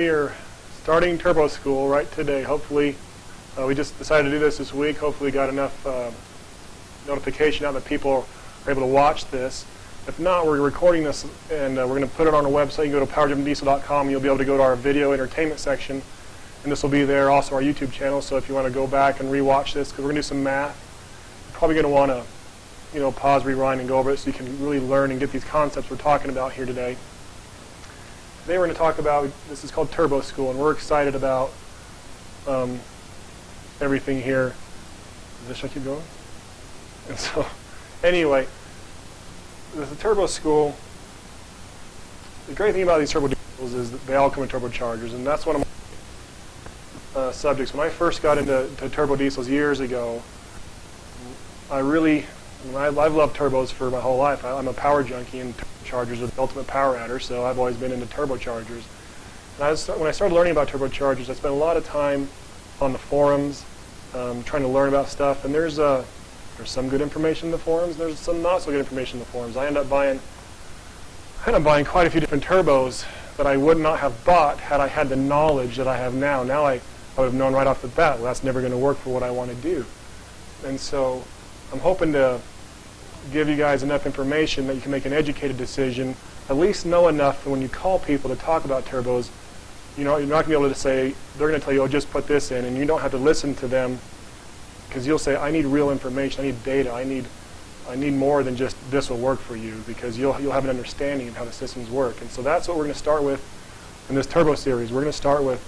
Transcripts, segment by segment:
We're starting turbo school right today. Hopefully, we just decided to do this week. Hopefully got enough notification out that people are able to watch this. If not, we're recording this and we're going to put it on our website. You can go to powerdrivendiesel.com. You'll be able to go to our video entertainment section, and this will be there. Also our YouTube channel. So if you want to go back and rewatch this, because we're going to do some math, you're probably going to want to, pause, rewind, and go over it so you can really learn and get these concepts we're talking about here today. Today we're going to talk about, this is called Turbo School, and we're excited about everything here. Should I keep going? And so, anyway, the Turbo School, the great thing about these turbo diesels is that they all come with turbochargers, and that's one of my subjects. When I first got into turbo diesels years ago, I've loved turbos for my whole life. I'm a power junkie, and turbochargers are the ultimate power adder, so I've always been into turbochargers. And when I started learning about turbochargers, I spent a lot of time on the forums trying to learn about stuff, and there's some good information in the forums, there's some not so good information in the forums. I ended up buying quite a few different turbos that I would not have bought had I had the knowledge that I have now. Now I would have known right off the bat, well, that's never going to work for what I want to do. And so I'm hoping to give you guys enough information that you can make an educated decision, at least know enough that when you call people to talk about turbos, you're not going to be able to say, they're going to tell you, oh, just put this in, and you don't have to listen to them, because you'll say, I need real information, I need data, I need more than just this will work for you, because you'll have an understanding of how the systems work. And so that's what we're going to start with in this turbo series. We're going to start with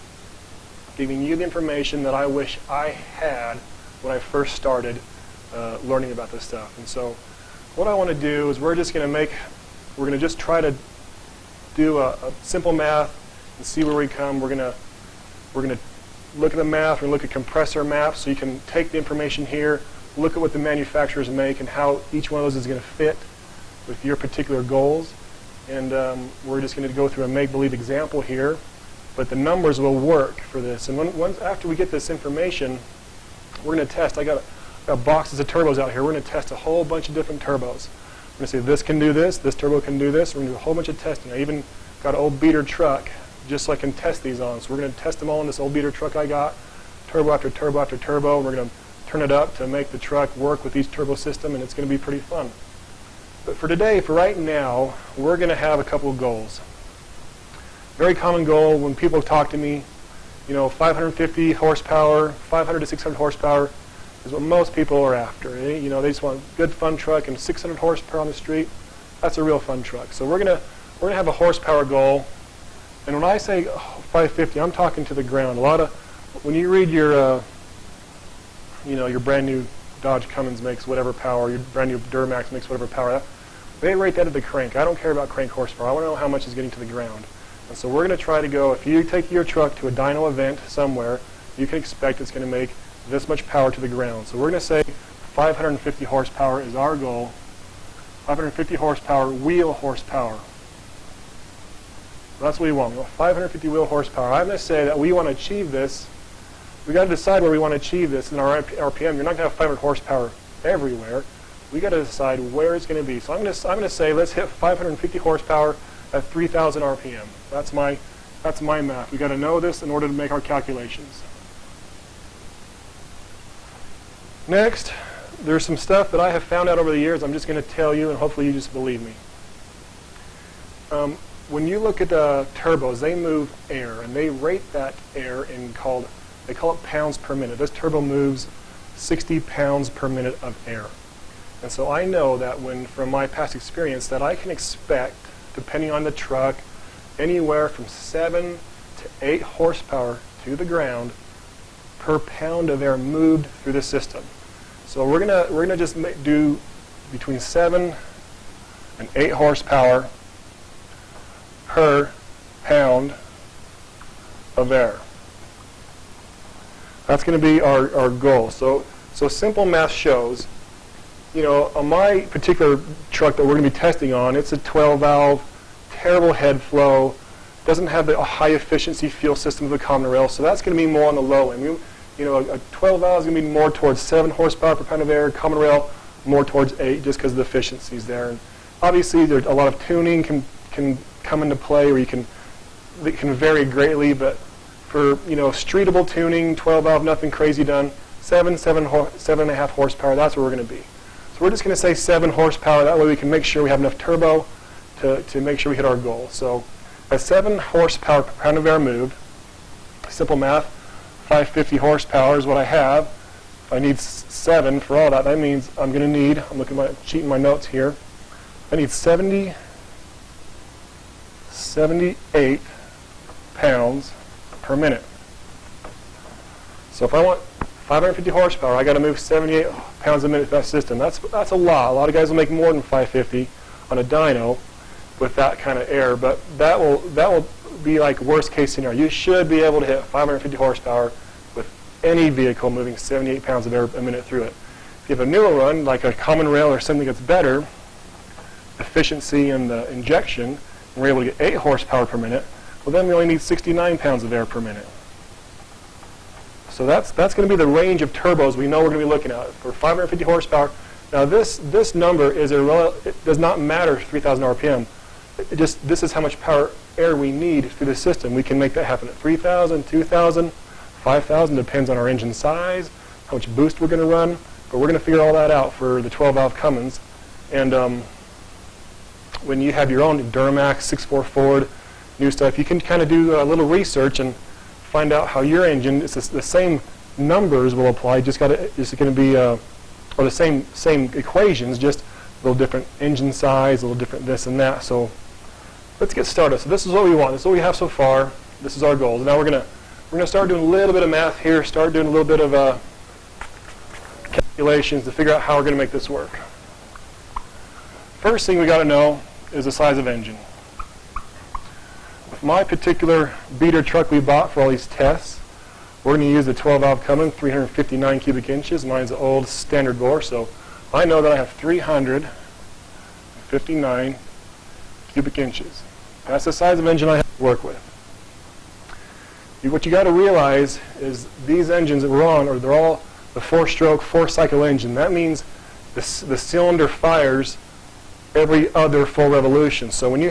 giving you the information that I wish I had when I first started learning about this stuff. And so what I want to do is we're going to just try to do a simple math and see where we come. We're going to look at the math. We're going to look at compressor maps, so you can take the information here, look at what the manufacturers make and how each one of those is going to fit with your particular goals. And we're just going to go through a make-believe example here, but the numbers will work for this. And after we get this information, we're going to test. I got boxes of turbos out here. We're going to test a whole bunch of different turbos. We're going to say this can do this turbo can do this. We're going to do a whole bunch of testing. I even got an old beater truck just so I can test these on. So we're going to test them all in this old beater truck I got, turbo after turbo after turbo. We're going to turn it up to make the truck work with each turbo system, and it's going to be pretty fun. But for today, for right now, we're going to have a couple of goals. Very common goal when people talk to me, 550 horsepower, 500 to 600 horsepower is what most people are after. They just want a good fun truck and 600 horsepower on the street. That's a real fun truck. So we're gonna have a horsepower goal. And when I say 550, I'm talking to the ground. When you read your brand new Dodge Cummins makes whatever power, your brand new Duramax makes whatever power, they rate that at the crank. I don't care about crank horsepower. I want to know how much is getting to the ground. And so we're going to try to go, if you take your truck to a dyno event somewhere, you can expect it's going to make this much power to the ground. So we're going to say 550 horsepower is our goal. 550 horsepower, wheel horsepower. That's what we want. We want 550 wheel horsepower. I'm going to say that we want to achieve this. We've got to decide where we want to achieve this in our RPM. You're not going to have 500 horsepower everywhere. We've got to decide where it's going to be. So I'm going to say let's hit 550 horsepower at 3,000 RPM. That's my math. We've got to know this in order to make our calculations. Next, there's some stuff that I have found out over the years. I'm just going to tell you, and hopefully you just believe me. When you look at turbos, they move air, and they rate that air they call it pounds per minute. This turbo moves 60 pounds per minute of air. And so I know that from my past experience, that I can expect, depending on the truck, anywhere from 7 to 8 horsepower to the ground per pound of air moved through the system. So we're gonna just do between 7 and 8 horsepower per pound of air. That's going to be our goal. So simple math shows, on my particular truck that we're going to be testing on, it's a 12-valve, terrible head flow, doesn't have the high efficiency fuel system of the common rail, so that's going to be more on the low end. A 12-valve is going to be more towards 7 horsepower per pound of air, common rail more towards 8, just because of the efficiencies there. And obviously, there's a lot of tuning can come into play, where you can that can vary greatly, but for streetable tuning, 12 valve, nothing crazy done, 7.5 horsepower, that's where we're going to be. So we're just going to say 7 horsepower, that way we can make sure we have enough turbo to make sure we hit our goal. So at 7 horsepower per pound of air moved, simple math, 550 horsepower is what I have. If I need 7 for all that, that means I'm going to need, I'm looking at my sheet in my notes here, I need 78 pounds per minute. So if I want 550 horsepower, I got to move 78 pounds a minute through that system. That's a lot. A lot of guys will make more than 550 on a dyno with that kind of air, but that will be like worst case scenario. You should be able to hit 550 horsepower with any vehicle moving 78 pounds of air a minute through it. If you have a newer one, like a common rail or something that's better, efficiency in the injection, and we're able to get 8 horsepower per minute, well then we only need 69 pounds of air per minute. So that's going to be the range of turbos we know we're going to be looking at for 550 horsepower. Now this number is it does not matter 3,000 RPM. This is how much power air we need through the system. We can make that happen at 3,000, 2,000, 5,000, depends on our engine size, how much boost we're going to run. But we're going to figure all that out for the 12 valve Cummins. And when you have your own Duramax 6.4 Ford new stuff, you can kind of do a little research and find out how your engine, it's the same numbers will apply, just going to be, or the same equations, just a little different engine size, a little different this and that. So let's get started. So this is what we want. This is what we have so far. This is our goals. Now we're gonna start doing a little bit of math here. Start doing a little bit of calculations to figure out how we're going to make this work. First thing we got to know is the size of engine. With my particular beater truck we bought for all these tests, we're going to use the 12 valve Cummins, 359 cubic inches. Mine's an old standard bore, so I know that I have 359 cubic inches. That's the size of engine I have to work with. What you got to realize is these engines that we're on, they're all the 4-stroke, 4-cycle engine. That means the cylinder fires every other full revolution. So when you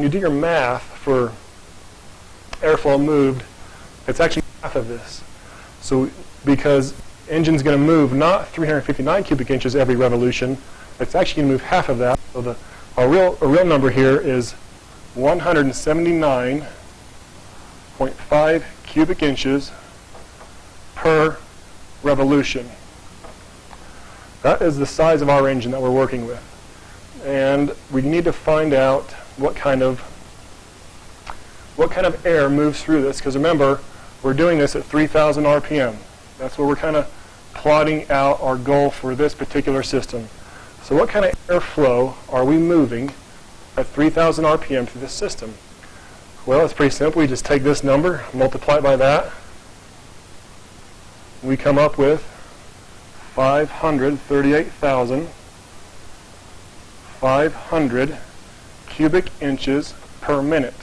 do your math for airflow moved, it's actually half of this. So because engine's going to move not 359 cubic inches every revolution, it's actually going to move half of that. So a real number here is 179.5 cubic inches per revolution. That is the size of our engine that we're working with. And we need to find out what kind of air moves through this, because remember, we're doing this at 3,000 RPM. That's where we're kind of plotting out our goal for this particular system. So what kind of airflow are we moving at 3,000 RPM through this system? Well, it's pretty simple. We just take this number, multiply it by that. We come up with 538,500 cubic inches per minute.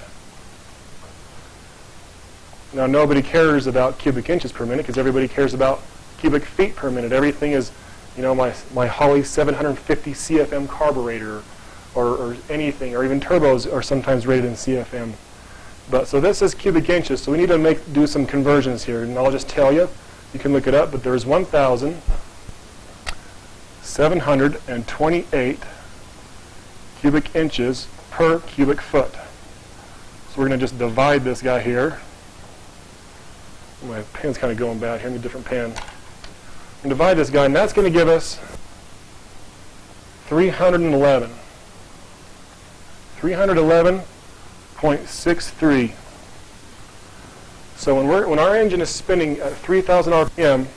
Now, nobody cares about cubic inches per minute because everybody cares about cubic feet per minute. Everything is, my Holley 750 CFM carburetor or anything, or even turbos are sometimes rated in CFM. But so this is cubic inches, so we need to do some conversions here, and I'll just tell you. You can look it up, but there's 1,728 cubic inches per cubic foot. So we're going to just divide this guy here. My pen's kind of going bad here. I need a different pen. And divide this guy, and that's going to give us 311.63. So when our engine is spinning at 3,000 RPM,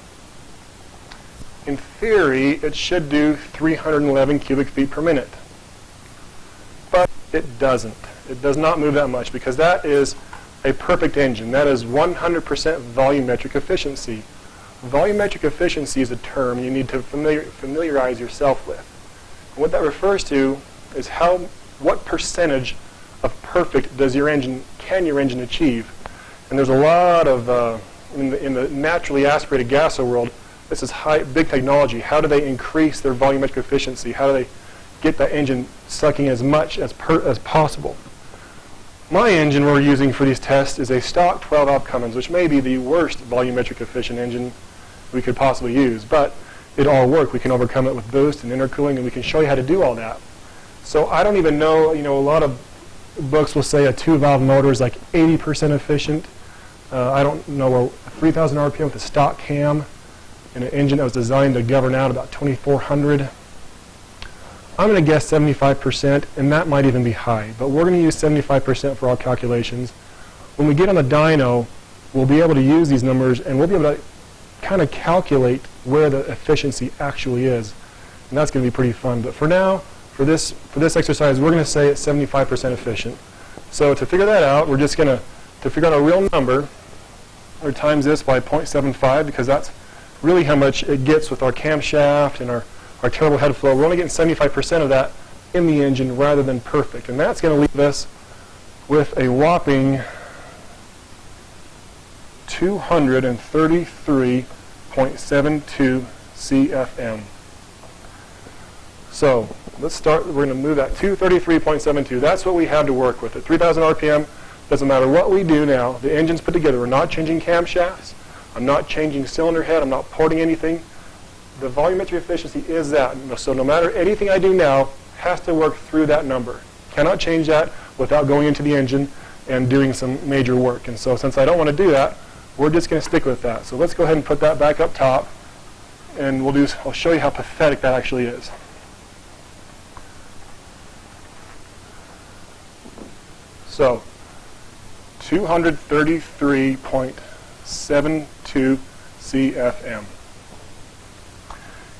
in theory, it should do 311 cubic feet per minute. But it doesn't. It does not move that much because that is a perfect engine. That is 100% volumetric efficiency. Volumetric efficiency is a term you need to familiarize yourself with. And what that refers to is what percentage of perfect can your engine achieve. And there's a lot of, in the naturally aspirated gas world, this is big technology. How do they increase their volumetric efficiency? How do they get that engine sucking as much as possible? My engine we're using for these tests is a stock 12-valve Cummins, which may be the worst volumetric efficient engine we could possibly use, but it all worked. We can overcome it with boost and intercooling, and we can show you how to do all that. So I don't even know, a lot of books will say a 2-valve motor is like 80% efficient. I don't know, 3,000 RPM with a stock cam and an engine that was designed to govern out about 2,400. I'm going to guess 75%, and that might even be high, but we're going to use 75% for all calculations. When we get on the dyno, we'll be able to use these numbers, and we'll be able to kind of calculate where the efficiency actually is, and that's going to be pretty fun. But for now, for this exercise, we're going to say it's 75% efficient. So to figure that out, we're just going to figure out a real number, or times this by 0.75, because that's really how much it gets with our camshaft and our turbo head flow. We're only getting 75% of that in the engine rather than perfect. And that's going to leave us with a whopping 233.72 CFM. So let's start. We're going to move that 233.72. That's what we have to work with. At 3,000 RPM, doesn't matter what we do now. The engine's put together. We're not changing camshafts. I'm not changing cylinder head. I'm not porting anything. The volumetric efficiency is that. So no matter anything I do now has to work through that number. Cannot change that without going into the engine and doing some major work. And so since I don't want to do that, we're just going to stick with that. So let's go ahead and put that back up top, and I'll show you how pathetic that actually is. So 233.72 CFM.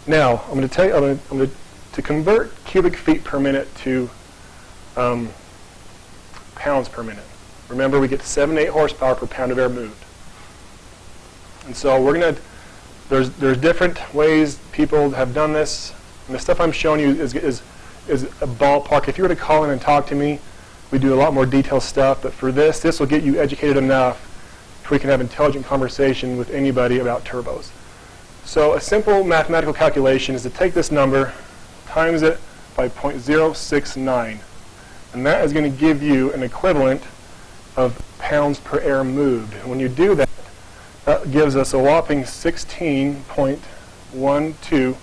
Now, I'm going to tell you, to convert cubic feet per minute to pounds per minute. Remember, we get 7 to 8 horsepower per pound of air moved. And so we're going to, there's different ways people have done this. And the stuff I'm showing you is a ballpark. If you were to call in and talk to me, we do a lot more detailed stuff. But for this will get you educated enough so we can have intelligent conversation with anybody about turbos. So a simple mathematical calculation is to take this number, times it by 0.069. And that is going to give you an equivalent of pounds per air moved. And when you do that, that gives us a whopping 16.12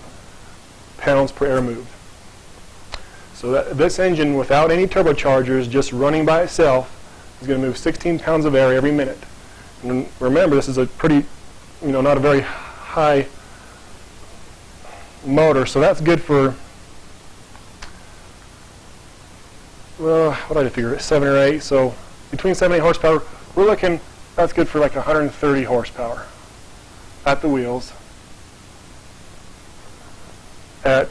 pounds per air moved. So this engine, without any turbochargers, just running by itself, is going to move 16 pounds of air every minute. And remember, this is a pretty, not a very high motor, so that's good for, well, what did I figure, 7 or 8, so between 7 and 8 horsepower, we're looking, that's good for like 130 horsepower at the wheels at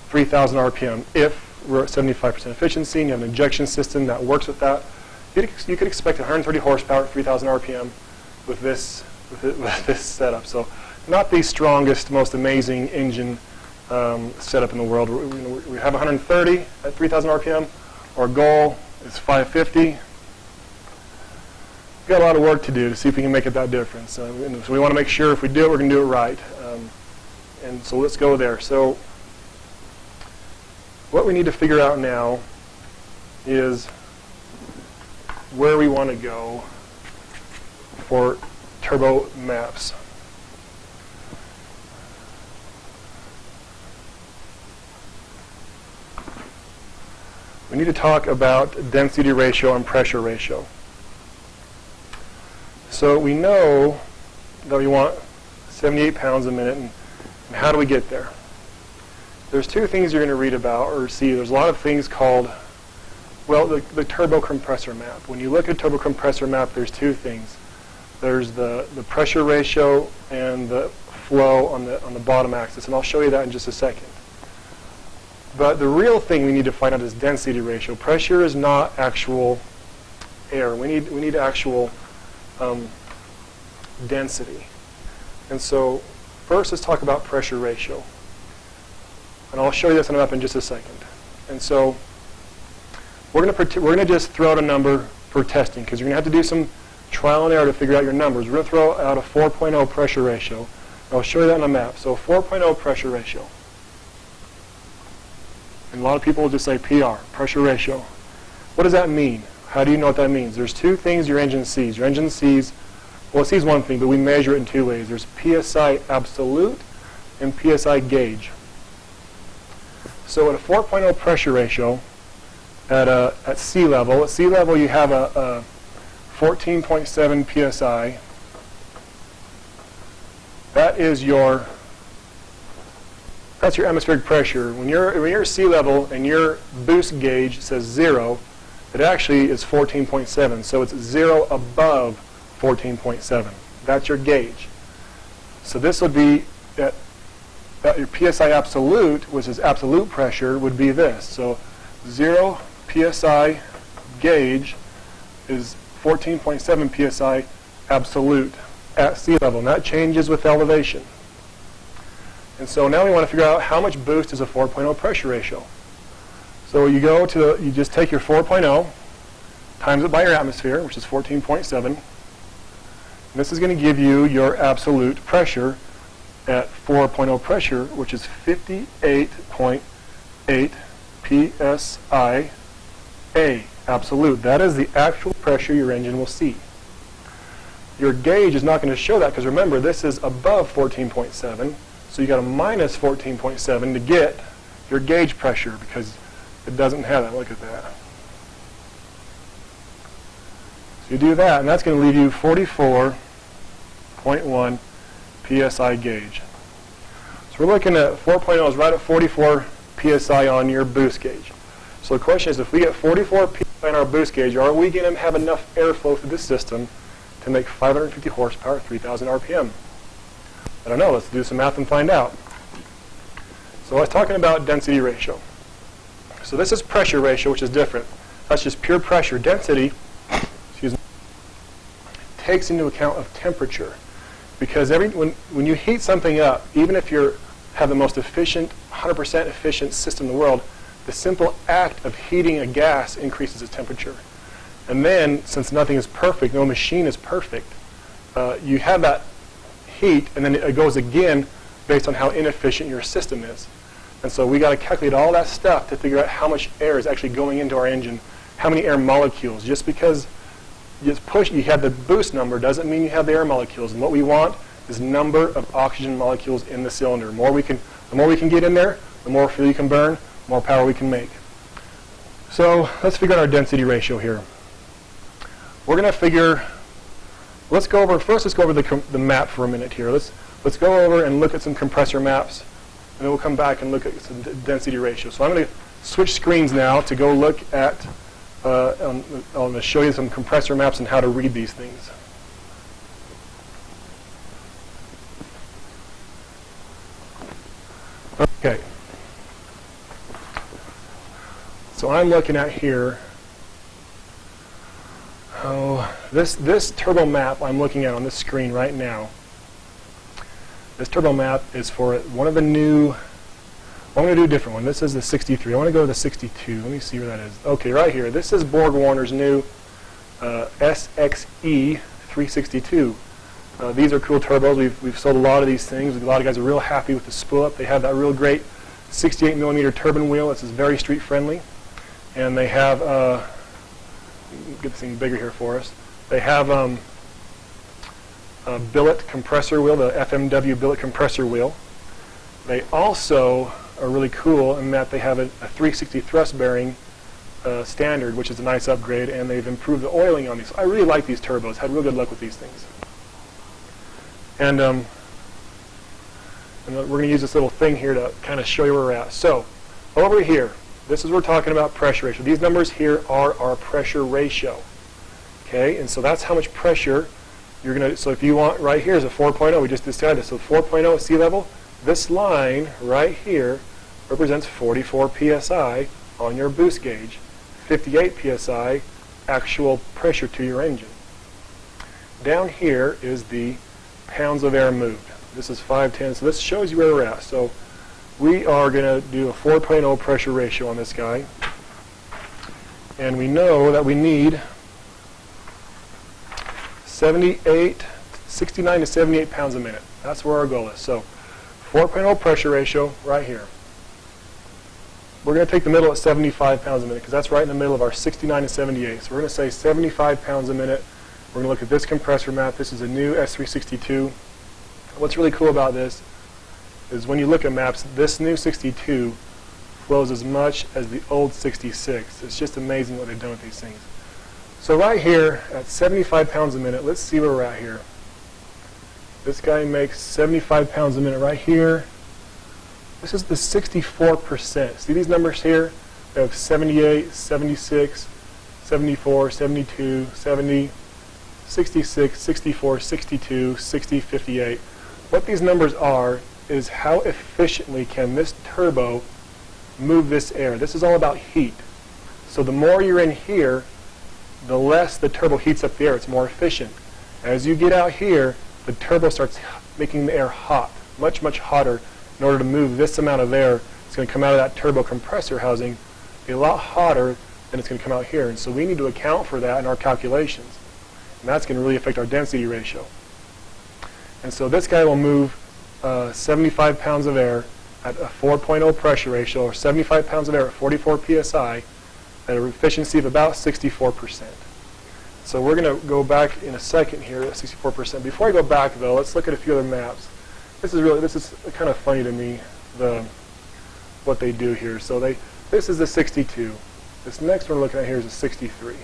3,000 RPM. If we're at 75% efficiency and you have an injection system that works with that, you could expect 130 horsepower at 3,000 RPM with this setup. So not the strongest, most amazing engine setup in the world. We have 130 at 3,000 RPM. Our goal is 550. We've got a lot of work to do to see if we can make it that difference. So we want to make sure if we do it, we're going to do it right. And so let's go there. So what we need to figure out now is where we want to go for turbo maps. We need to talk about density ratio and pressure ratio. So we know that we want 78 pounds a minute, and how do we get there? There's two things you're going to read about or see. There's a lot of things called, well, the turbo compressor map. When you look at turbo compressor map, there's two things. There's the pressure ratio and the flow on the bottom axis, and I'll show you that in just a second. But the real thing we need to find out is density ratio. Pressure is not actual air. We need actual density. And so first, let's talk about pressure ratio. And I'll show you this on a map in just a second. And so we're going to just throw out a number for testing, because you're going to have to do some trial and error to figure out your numbers. We're going to throw out a 4.0 pressure ratio. And I'll show you that on a map. So 4.0 pressure ratio. And a lot of people will just say PR, pressure ratio. What does that mean? How do you know what that means? There's two things your engine sees. Your engine sees, well, it sees one thing, but we measure it in two ways. There's PSI absolute and PSI gauge. So at a 4.0 pressure ratio, at sea level you have a 14.7 PSI. That's your atmospheric pressure. When you're at sea level and your boost gauge says 0, it actually is 14.7. So it's 0 above 14.7. That's your gauge. So this would be at your PSI absolute, which is absolute pressure, would be this. So 0 PSI gauge is 14.7 PSI absolute at sea level, and that changes with elevation. And so now we want to figure out how much boost is a 4.0 pressure ratio. So you just take your 4.0, times it by your atmosphere, which is 14.7. And this is going to give you your absolute pressure at 4.0 pressure, which is 58.8 PSI A absolute. That is the actual pressure your engine will see. Your gauge is not going to show that because remember, this is above 14.7. So you got a minus 14.7 to get your gauge pressure because it doesn't have that. Look at that. So you do that, and that's going to leave you 44.1 PSI gauge. So we're looking at 4.0 is right at 44 PSI on your boost gauge. So the question is, if we get 44 PSI on our boost gauge, are we going to have enough airflow through this system to make 550 horsepower, 3,000 RPM? I don't know. Let's do some math and find out. So I was talking about density ratio. So this is pressure ratio, which is different. That's just pure pressure. Density, takes into account of temperature. Because when you heat something up, even if you have the most efficient, 100% efficient system in the world, the simple act of heating a gas increases its temperature. And then, since nothing is perfect, no machine is perfect, you have that heat, and then it goes again based on how inefficient your system is. And so we got to calculate all that stuff to figure out how much air is actually going into our engine, how many air molecules. Just because you have the boost number doesn't mean you have the air molecules. And what we want is number of oxygen molecules in the cylinder. The more we can get in there, the more fuel you can burn, the more power we can make. So let's figure out our density ratio here. We're going to figure. Let's go over the map for a minute here. Let's go over and look at some compressor maps, and then we'll come back and look at some density ratio. So I'm going to switch screens now to go look at. I'm going to show you some compressor maps and how to read these things. Okay. So I'm looking at here. Oh, this turbo map I'm looking at on this screen right now. This turbo map is for one of the new. I'm going to do a different one. This is the 63. I want to go to the 62. Let me see where that is. Okay, right here. This is Borg Warner's new SXE 362. These are cool turbos. We've sold a lot of these things. A lot of guys are real happy with the spool up. They have that real great 68 millimeter turbine wheel. This is very street friendly, and they have. Get this thing bigger here for us. They have a billet compressor wheel, the FMW billet compressor wheel. They also are really cool in that they have a 360 thrust bearing standard, which is a nice upgrade, and they've improved the oiling on these. I really like these turbos. Had real good luck with these things. And we're going to use this little thing here to kind of show you where we're at. So over here, this is we're talking about pressure ratio. These numbers here are our pressure ratio. Okay, and so that's how much pressure you're going to. So if you want, right here is a 4.0. We just decided this. So 4.0 at sea level. This line right here represents 44 psi on your boost gauge, 58 psi actual pressure to your engine. Down here is the pounds of air moved. This is 510. So this shows you where we're at. So we are going to do a 4.0 pressure ratio on this guy. And we know that we need 69 to 78 pounds a minute. That's where our goal is. So 4.0 pressure ratio right here. we're going to take the middle at 75 pounds a minute because that's right in the middle of our 69 and 78. So we're going to say 75 pounds a minute. We're going to look at this compressor map. This is a new S362. What's really cool about this is when you look at maps, this new 62 flows as much as the old 66. It's just amazing what they've done with these things. So right here at 75 pounds a minute, let's see where we're at here. This guy makes 75 pounds a minute right here. This is the 64%. See these numbers here? We have 78, 76, 74, 72, 70, 66, 64, 62, 60, 58. What these numbers are is how efficiently can this turbo move this air. This is all about heat. So the more you're in here, the less the turbo heats up the air. It's more efficient. As you get out here, the turbo starts making the air hot, much, much hotter. In order to move this amount of air, it's going to come out of that turbo compressor housing a lot hotter than it's going to come out here. And so we need to account for that in our calculations. And that's going to really affect our density ratio. And so this guy will move 75 pounds of air at a 4.0 pressure ratio, or 75 pounds of air at 44 psi, at an efficiency of about 64%. So we're going to go back in a second here at 64%. Before I go back, though, let's look at a few other maps. This is kind of funny to me, what they do here. So this is the 62. This next one we're looking at here is a 63.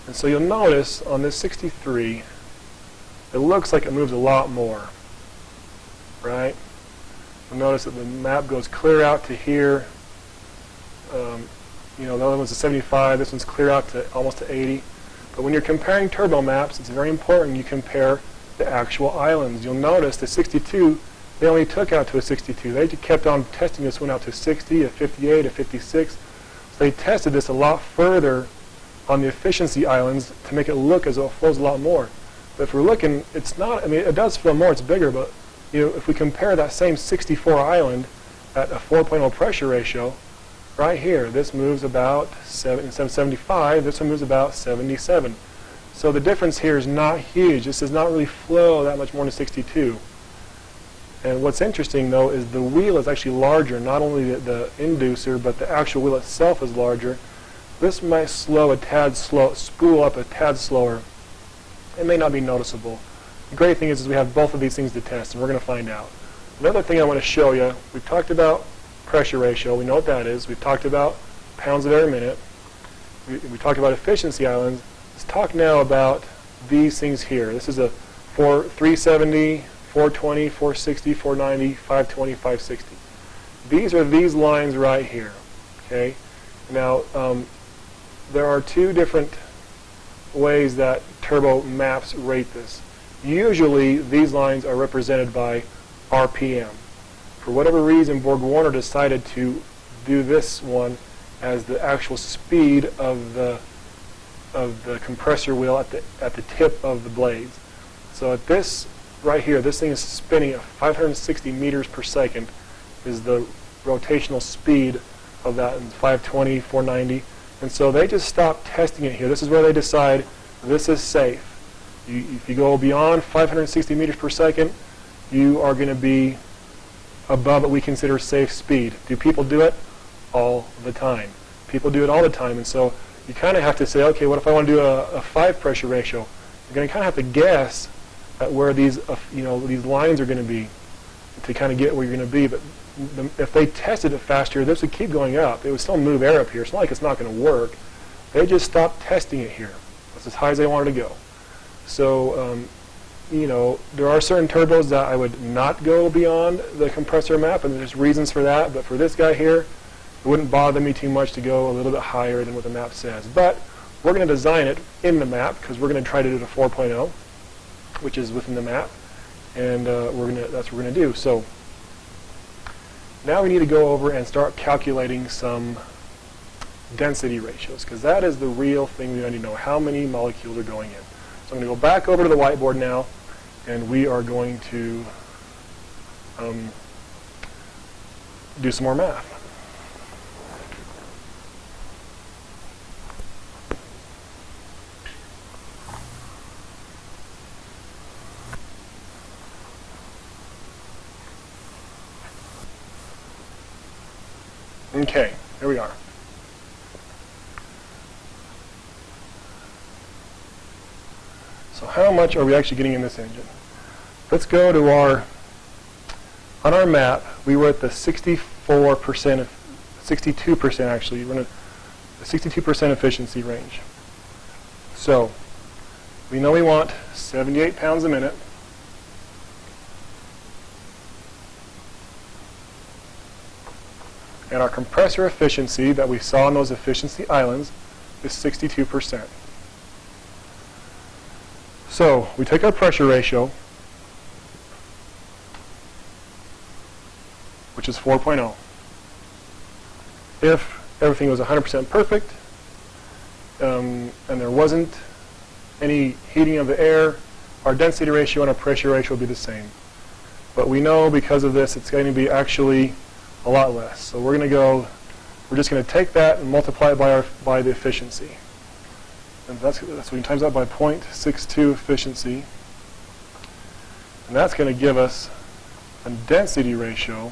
And so you'll notice on this 63, it looks like it moves a lot more, right? You'll notice that the map goes clear out to here. The other one's a 75. This one's clear out to almost to 80. But when you're comparing turbo maps, it's very important you compare the actual islands. You'll notice the 62, they only took out to a 62. They kept on testing this one out to 60, a 58, a 56. So they tested this a lot further on the efficiency islands to make it look as though it flows a lot more. But if we're looking, it's not, it does flow more, it's bigger, but if we compare that same 64 island at a 4.0 pressure ratio, right here, this moves about 75, this one moves about 77. So the difference here is not huge. This does not really flow that much more than 62. And what's interesting, though, is the wheel is actually larger. Not only the inducer, but the actual wheel itself is larger. This might spool up a tad slower. It may not be noticeable. The great thing is we have both of these things to test, and we're going to find out. Another thing I want to show you, we've talked about pressure ratio. We know what that is. We've talked about pounds of air a minute. We talked about efficiency islands. Let's talk now about these things here. This is a 370, 420, 460, 490, 520, 560. These are these lines right here. Okay. Now, there are two different ways that turbo maps rate this. Usually, these lines are represented by RPM. For whatever reason, Borg-Warner decided to do this one as the actual speed of the compressor wheel at the tip of the blades. So at this right here, this thing is spinning at 560 meters per second is the rotational speed of that in 520, 490. And so they just stopped testing it here. This is where they decide this is safe. If you go beyond 560 meters per second, you are going to be above what we consider safe speed. Do people do it? All the time. People do it all the time. And so you kind of have to say, okay, what if I want to do a 5 pressure ratio? You're going to kind of have to guess at where these these lines are going to be to kind of get where you're going to be. But if they tested it faster, this would keep going up. It would still move air up here. It's not like it's not going to work. They just stopped testing it here. That's as high as they wanted to go. So, there are certain turbos that I would not go beyond the compressor map, and there's reasons for that. But for this guy here, it wouldn't bother me too much to go a little bit higher than what the map says. But we're going to design it in the map because we're going to try to do the 4.0, which is within the map, and that's what we're going to do. So now we need to go over and start calculating some density ratios, because that is the real thing we need to know, how many molecules are going in. So I'm going to go back over to the whiteboard now, and we are going to do some more math. Okay, here we are. So how much are we actually getting in this engine? Let's go to on our map, we were at the 62% actually, we're in the 62% efficiency range. So we know we want 78 pounds a minute. And our compressor efficiency that we saw in those efficiency islands is 62%. So we take our pressure ratio, which is 4.0. If everything was 100% perfect, and there wasn't any heating of the air, our density ratio and our pressure ratio would be the same. But we know because of this, it's going to be actually a lot less. So we're just going to take that and multiply it by the efficiency. And so we can times that by 0.62 efficiency. And that's going to give us a density ratio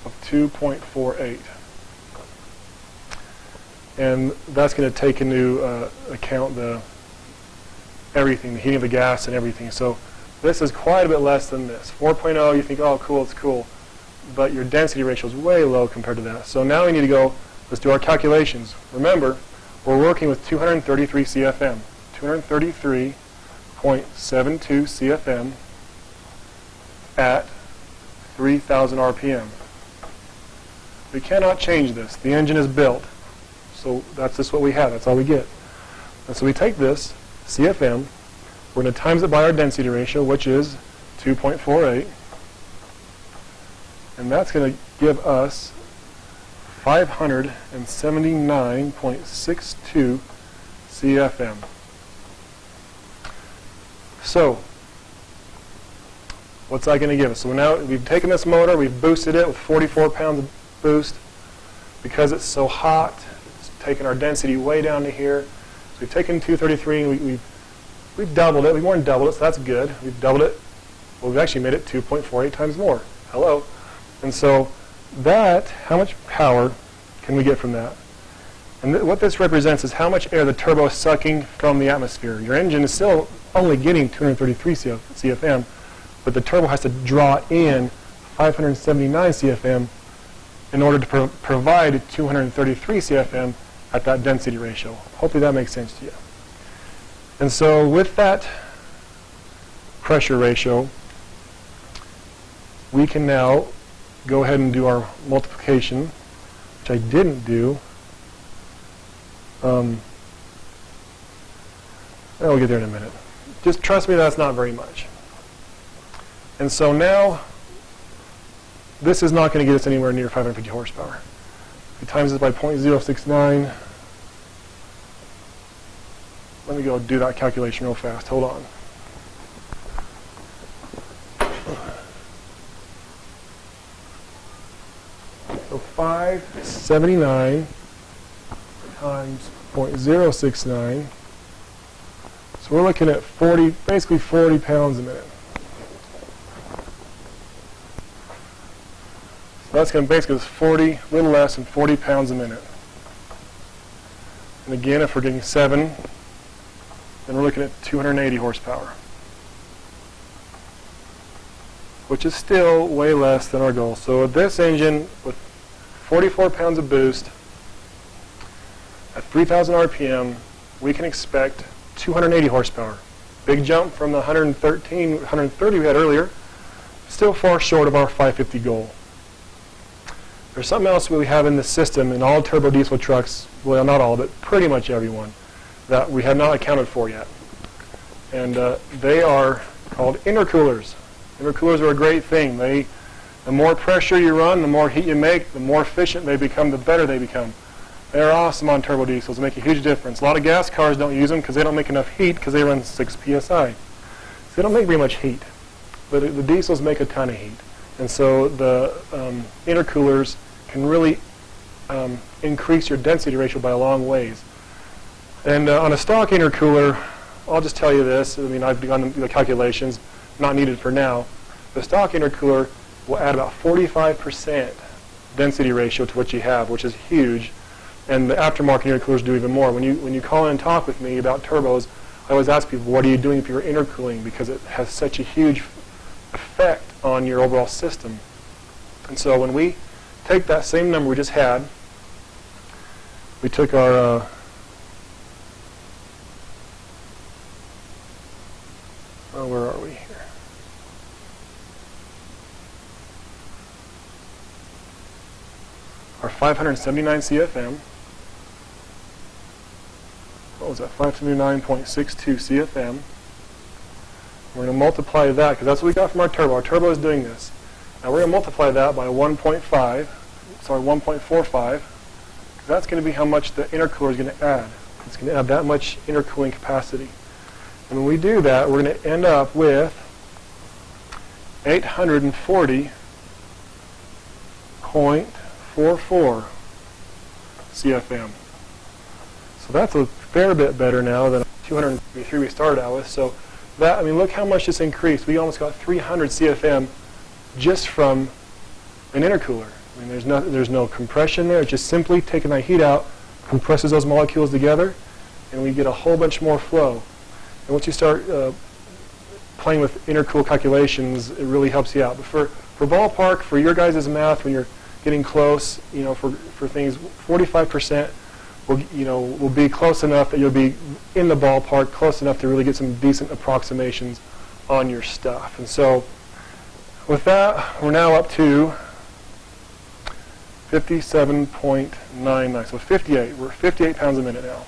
of 2.48. And that's going to take into account everything, the heating of the gas and everything. So this is quite a bit less than this. 4.0, you think, oh, cool, it's cool. But your density ratio is way low compared to that. So now we need to go, let's do our calculations. Remember, we're working with 233 CFM, 233.72 CFM at 3,000 RPM. We cannot change this. The engine is built. So that's just what we have. That's all we get. And so we take this, CFM, we're going to times it by our density ratio, which is 2.48. And that's going to give us 579.62 CFM. So, what's that going to give us? So now we've taken this motor, we've boosted it with 44 pounds of boost. Because it's so hot, it's taken our density way down to here. So we've taken 233 and we've doubled it. We more than doubled it, so that's good. We've doubled it. Well, we've actually made it 2.48 times more. Hello. And so how much power can we get from that? And what this represents is how much air the turbo is sucking from the atmosphere. Your engine is still only getting 233 CFM, but the turbo has to draw in 579 CFM in order to provide 233 CFM at that density ratio. Hopefully that makes sense to you. And so with that pressure ratio, we can now go ahead and do our multiplication, which I didn't do. We'll get there in a minute. Just trust me, that's not very much. And so now, this is not going to get us anywhere near 550 horsepower. If we times this by 0.069, let me go do that calculation real fast. Hold on. So 579 times 0.069. So we're looking at basically 40 pounds a minute. So that's going to basically be a little less than 40 pounds a minute. And again, if we're getting 7, then we're looking at 280 horsepower, which is still way less than our goal. So with this engine, with 44 pounds of boost at 3,000 RPM, we can expect 280 horsepower. Big jump from the 130 we had earlier. Still far short of our 550 goal. There's something else we have in the system in all turbo diesel trucks, well, not all, but pretty much everyone, that we have not accounted for yet. And they are called intercoolers. Intercoolers are a great thing. The more pressure you run, the more heat you make, the more efficient they become, the better they become. They're awesome on turbo diesels. They make a huge difference. A lot of gas cars don't use them because they don't make enough heat because they run 6 psi. So they don't make very much heat. But the diesels make a ton of heat. And so the intercoolers can really increase your density ratio by a long ways. And on a stock intercooler, I'll just tell you this. I mean, I've done the calculations, not needed for now. The stock intercooler will add about 45% density ratio to what you have, which is huge. And the aftermarket intercoolers do even more. When you call in and talk with me about turbos, I always ask people, what are you doing if you're intercooling? Because it has such a huge effect on your overall system. And so when we take that same number we just had, we took our where are we here? Our 579 CFM. What was that? 579.62 CFM. We're going to multiply that, because that's what we got from our turbo. Our turbo is doing this. Now we're going to multiply that by 1.45. That's going to be how much the intercooler is going to add. It's going to add that much intercooling capacity. And when we do that, we're going to end up with 840.44 CFM. So that's a fair bit better now than 233 we started out with. So that, I mean, look how much this increased. We almost got 300 CFM just from an intercooler. I mean, there's no compression there. It's just simply taking that heat out, compresses those molecules together, and we get a whole bunch more flow. And once you start playing with intercool calculations, it really helps you out. But for ballpark, for your guys' math, when you're getting close, you know, for things, 45% will be close enough that you'll be in the ballpark, close enough to really get some decent approximations on your stuff. And so with that, we're now up to 57.99. So 58. We're 58 pounds a minute now.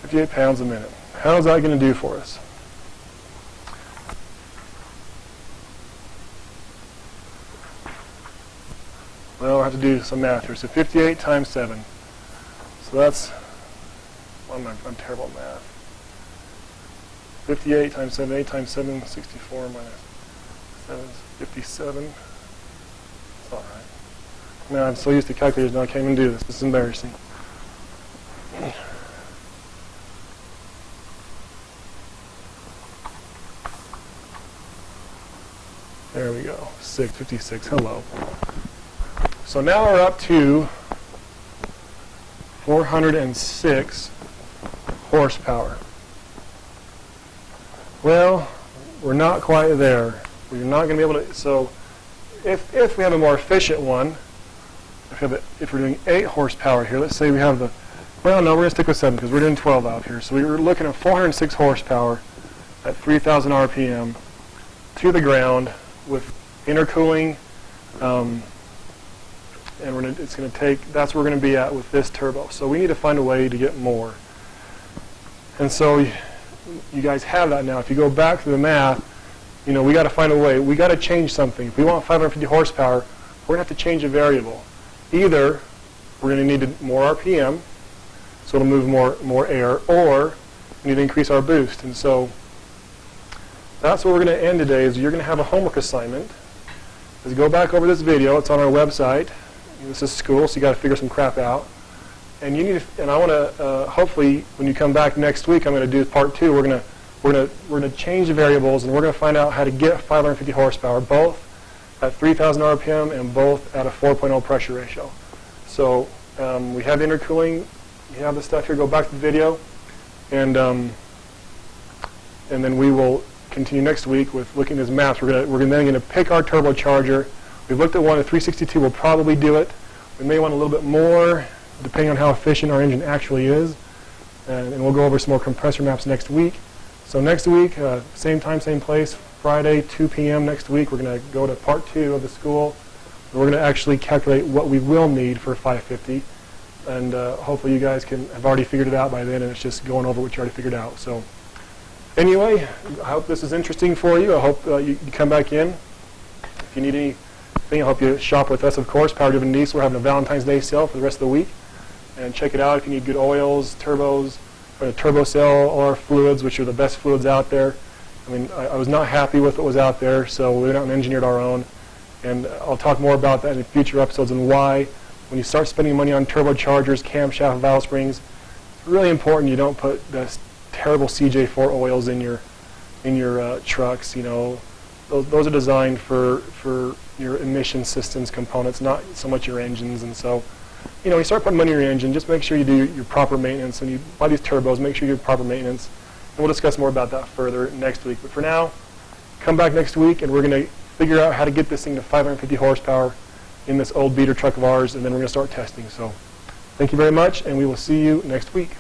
58 pounds a minute. How's that going to do for us? Well, I have to do some math here. So 58 times 7. So that's, I'm terrible at math. 58 times 7, 8 times 7, 64 minus 7 is 57. It's all right. Now I'm so used to calculators now I can't even do this. This is embarrassing. There we go. 56. Hello. So now we're up to 406 horsepower. Well, we're not quite there. We're not going to be able to. So if we have a more efficient one, if we're doing 8 horsepower here, let's say we have the, well, no, we're going to stick with 7 because we're doing 12 out here. So we were looking at 406 horsepower at 3,000 RPM to the ground with intercooling, and it's going to take, that's where we're going to be at with this turbo. So we need to find a way to get more. And so you guys have that now. If you go back to the math, you know, we got to find a way. We got to change something. If we want 550 horsepower, we're going to have to change a variable. Either we're going to need more RPM, so it'll move more air, or we need to increase our boost. And so that's where we're going to end today. Is you're going to have a homework assignment. Is go back over this video. It's on our website. This is school, so you got to figure some crap out. And you need to, and I want to hopefully when you come back next week, I'm going to do part 2. We're going to change the variables, and we're going to find out how to get 550 horsepower, both at 3,000 RPM and both at a 4.0 pressure ratio. So we have intercooling. You have the stuff here. Go back to the video, and then we will continue next week with looking at these maps. We're then going to pick our turbocharger. We've looked at one at 362. We'll probably do it. We may want a little bit more, depending on how efficient our engine actually is. And we'll go over some more compressor maps next week. So next week, same time, same place, Friday, 2 p.m. next week, we're going to go to part 2 of the school. And we're going to actually calculate what we will need for 550. And hopefully you guys have already figured it out by then, and it's just going over what you already figured out. So anyway, I hope this is interesting for you. I hope you come back in. If you need anything, I hope you shop with us, of course. Power Driven Diesel. We're having a Valentine's Day sale for the rest of the week. And check it out if you need good oils, turbos, or turbo cell, or fluids, which are the best fluids out there. I mean, I was not happy with what was out there, so we went out and engineered our own. And I'll talk more about that in future episodes and why, when you start spending money on turbochargers, camshaft, valve springs, it's really important you don't put this terrible CJ4 oils in your trucks. You know, Those are designed for your emission systems components, not so much your engines. And so, you know, when you start putting money in your engine, just make sure you do your proper maintenance. When you buy these turbos, make sure you do proper maintenance. And we'll discuss more about that further next week. But for now, come back next week, and we're going to figure out how to get this thing to 550 horsepower in this old beater truck of ours, and then we're going to start testing. So thank you very much, and we will see you next week.